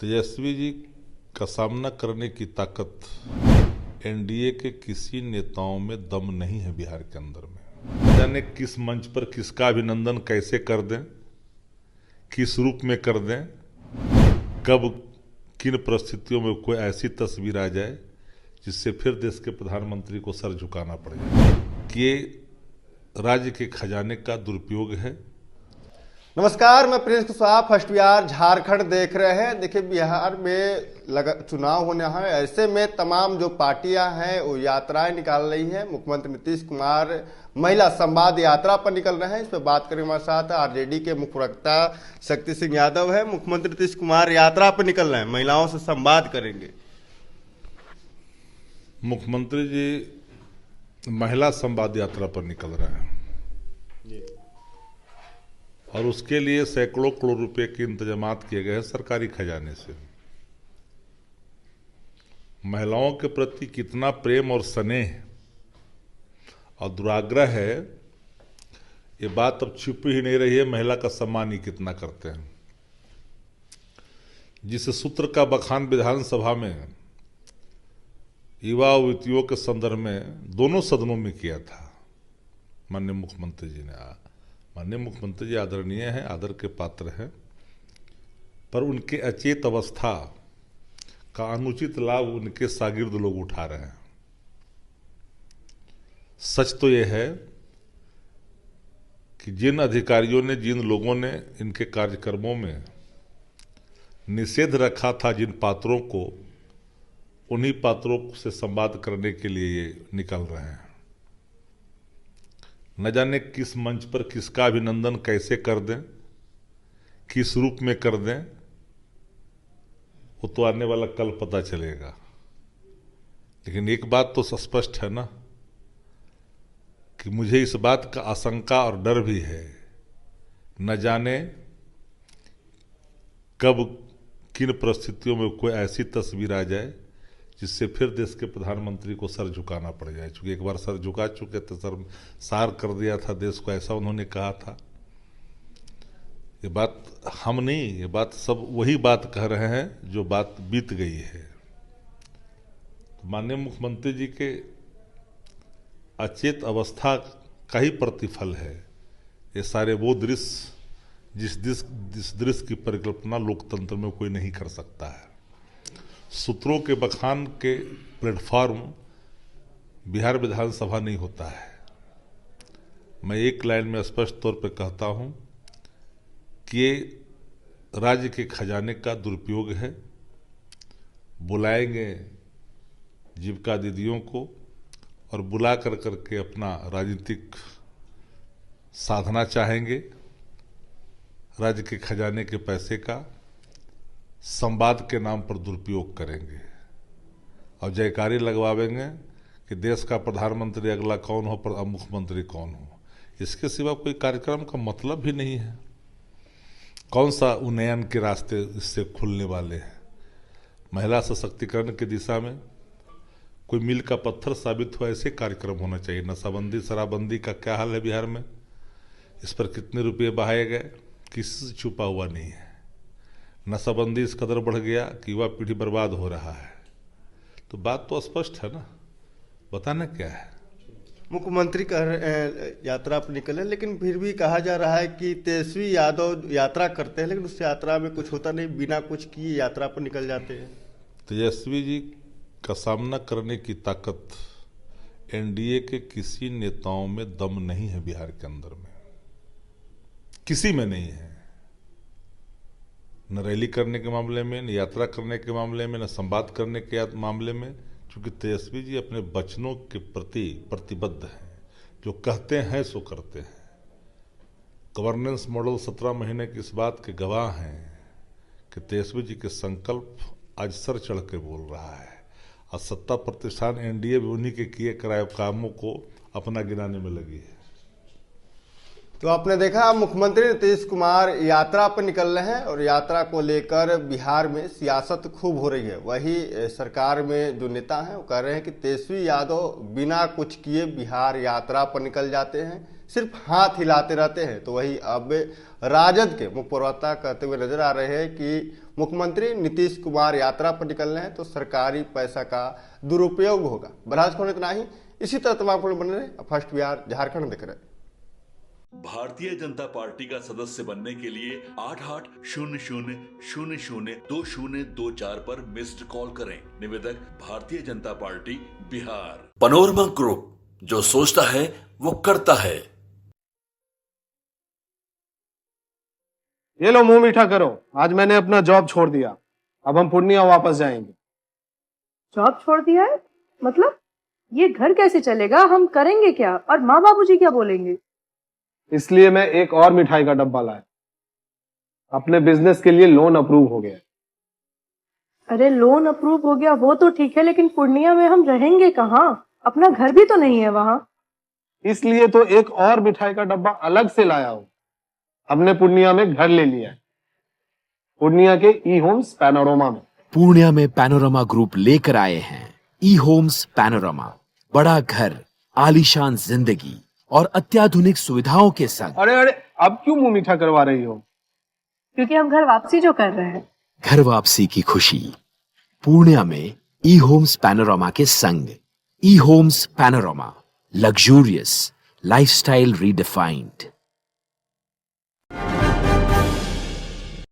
तेजस्वी जी का सामना करने की ताकत एनडीए के किसी नेताओं में दम नहीं है बिहार के अंदर में। न जाने किस मंच पर किसका अभिनंदन कैसे कर दें, किस रूप में कर दें, कब किन परिस्थितियों में कोई ऐसी तस्वीर आ जाए जिससे फिर देश के प्रधानमंत्री को सर झुकाना पड़ जाए कि ये राज्य के खजाने का दुरुपयोग है। नमस्कार, मैं प्रिंस कुशवाहा। फर्स्ट बिहार झारखंड देख रहे हैं। देखिए, बिहार में चुनाव होने हैं, ऐसे में तमाम जो पार्टियां हैं वो यात्राएं निकाल रही हैं। मुख्यमंत्री नीतीश कुमार महिला संवाद यात्रा पर निकल रहे हैं। इस पर बात करेंगे हमारे साथ आरजेडी के मुख्य प्रवक्ता शक्ति सिंह यादव है। मुख्यमंत्री नीतीश कुमार यात्रा पर निकल रहे हैं, महिलाओं से संवाद करेंगे। मुख्यमंत्री जी महिला संवाद यात्रा पर निकल रहे हैं और उसके लिए सैकड़ों करोड़ रुपए के इंतजामात किए गए हैं सरकारी खजाने से। महिलाओं के प्रति कितना प्रेम और स्नेह और दुराग्रह है, ये बात अब छिप ही नहीं रही है। महिला का सम्मान ही कितना करते हैं। जिस सूत्र का बखान विधानसभा में युवा और युवतियों के संदर्भ में दोनों सदनों में किया था माननीय मुख्यमंत्री जी ने। माननीय मुख्यमंत्री जी आदरणीय हैं, आदर के पात्र हैं, पर उनके अचेत अवस्था का अनुचित लाभ उनके शागिर्द लोग उठा रहे हैं। सच तो यह है कि जिन अधिकारियों ने, जिन लोगों ने इनके कार्यक्रमों में निषेध रखा था जिन पात्रों को, उन्हीं पात्रों से संवाद करने के लिए ये निकल रहे हैं। न जाने किस मंच पर किसका अभिनंदन कैसे कर दें, किस रूप में कर दें, वो तो आने वाला कल पता चलेगा। लेकिन एक बात तो स्पष्ट है ना कि मुझे इस बात का आशंका और डर भी है, न जाने कब किन परिस्थितियों में कोई ऐसी तस्वीर आ जाए जिससे फिर देश के प्रधानमंत्री को सर झुकाना पड़ जाए। चूंकि एक बार सर झुका चुके थे, सर सार कर दिया था देश को, ऐसा उन्होंने कहा था। ये बात हम नहीं, ये बात सब वही बात कह रहे हैं जो बात बीत गई है। तो माननीय मुख्यमंत्री जी के अचेत अवस्था का ही प्रतिफल है ये सारे वो दृश्य जिस दृश्य की परिकल्पना लोकतंत्र में कोई नहीं कर सकता है। सूत्रों के बखान के प्लेटफॉर्म बिहार विधानसभा नहीं होता है। मैं एक लाइन में स्पष्ट तौर पर कहता हूं कि ये राज्य के खजाने का दुरुपयोग है। बुलाएंगे जीविका दीदियों को और बुला कर करके अपना राजनीतिक साधना चाहेंगे। राज्य के खजाने के पैसे का संवाद के नाम पर दुरुपयोग करेंगे और जयकारी लगवावेंगे कि देश का प्रधानमंत्री अगला कौन हो, पर मुख्यमंत्री कौन हो। इसके सिवा कोई कार्यक्रम का मतलब भी नहीं है। कौन सा उन्नयन के रास्ते इससे खुलने वाले हैं? महिला सशक्तिकरण की दिशा में कोई मील का पत्थर साबित हो ऐसे कार्यक्रम होना चाहिए। नशाबंदी, शराबबंदी का क्या हाल है बिहार में, इस पर कितने रुपये बहाए गए, किसी से छुपा हुआ नहीं है। नशाबंदी इस कदर बढ़ गया कि युवा पीढ़ी बर्बाद हो रहा है। तो बात तो स्पष्ट है ना, बताना क्या है। मुख्यमंत्री यात्रा पर निकले, लेकिन फिर भी कहा जा रहा है कि तेजस्वी यादव यात्रा करते हैं लेकिन उस यात्रा में कुछ होता नहीं, बिना कुछ किए यात्रा पर निकल जाते हैं। तेजस्वी जी का सामना करने की ताकत एनडीए के किसी नेताओं में दम नहीं है बिहार के अंदर में, किसी में नहीं है। न रैली करने के मामले में, न यात्रा करने के मामले में, न संवाद करने के मामले में। क्योंकि तेजस्वी जी अपने वचनों के प्रति प्रतिबद्ध हैं। जो कहते हैं सो करते हैं। गवर्नेंस मॉडल 17 महीने की इस बात के गवाह हैं कि तेजस्वी जी के संकल्प आज सर चढ़ के बोल रहा है और सत्ता प्रतिष्ठान एनडीए भी उन्हीं के किए कराए कामों को अपना गिनाने में लगी है। तो आपने देखा, मुख्यमंत्री नीतीश कुमार यात्रा पर निकल रहे हैं और यात्रा को लेकर बिहार में सियासत खूब हो रही है। वही सरकार में जो नेता हैं वो कह रहे हैं कि तेजस्वी यादव बिना कुछ किए बिहार यात्रा पर निकल जाते हैं, सिर्फ हाथ हिलाते रहते हैं। तो वही अब राजद के मुख्य प्रवक्ता कहते हुए नजर आ रहे हैं कि मुख्यमंत्री नीतीश कुमार यात्रा पर निकल रहे हैं तो सरकारी पैसा का दुरुपयोग होगा। बहरहाल को इतना ही, इसी तरह तमाम खबरें बने रहे। फर्स्ट बिहार झारखंड देख रहे हैं। भारतीय जनता पार्टी का सदस्य बनने के लिए 8800002024 पर मिस्ड कॉल करें। निवेदक Bharatiya Janata party Bihar. Panorama group, जो सोचता है वो करता है। ये लो मुंह मीठा करो, आज मैंने अपना जॉब छोड़ दिया, अब हम पूर्णिया वापस जाएंगे। जॉब छोड़ दिया है? मतलब ये घर कैसे चलेगा? हम करेंगे क्या? और माँ बाबूजी क्या बोलेंगे? इसलिए मैं एक और मिठाई का डब्बा लाया। अपने बिजनेस के लिए लोन अप्रूव हो गया। अरे लोन अप्रूव हो गया वो तो ठीक है, लेकिन पूर्णिया में हम रहेंगे कहाँ? अपना घर भी तो नहीं है वहाँ। इसलिए तो एक और मिठाई का डब्बा अलग से लाया हूँ। हमने पूर्णिया में घर ले लिया है, पूर्णिया के ई होम्स पैनोरमा में। पूर्णिया में पैनोरमा ग्रुप लेकर आए हैं ई होम्स पैनोरमा। बड़ा घर, आलीशान जिंदगी और अत्याधुनिक सुविधाओं के संग। अरे अरे, अब क्यों मुंह मीठा करवा रही हो? क्योंकि हम घर वापसी जो कर रहे हैं। घर वापसी की खुशी पूर्णिया में ई होम्स पैनोरमा के संग। ई Homes Panorama, luxurious lifestyle redefined.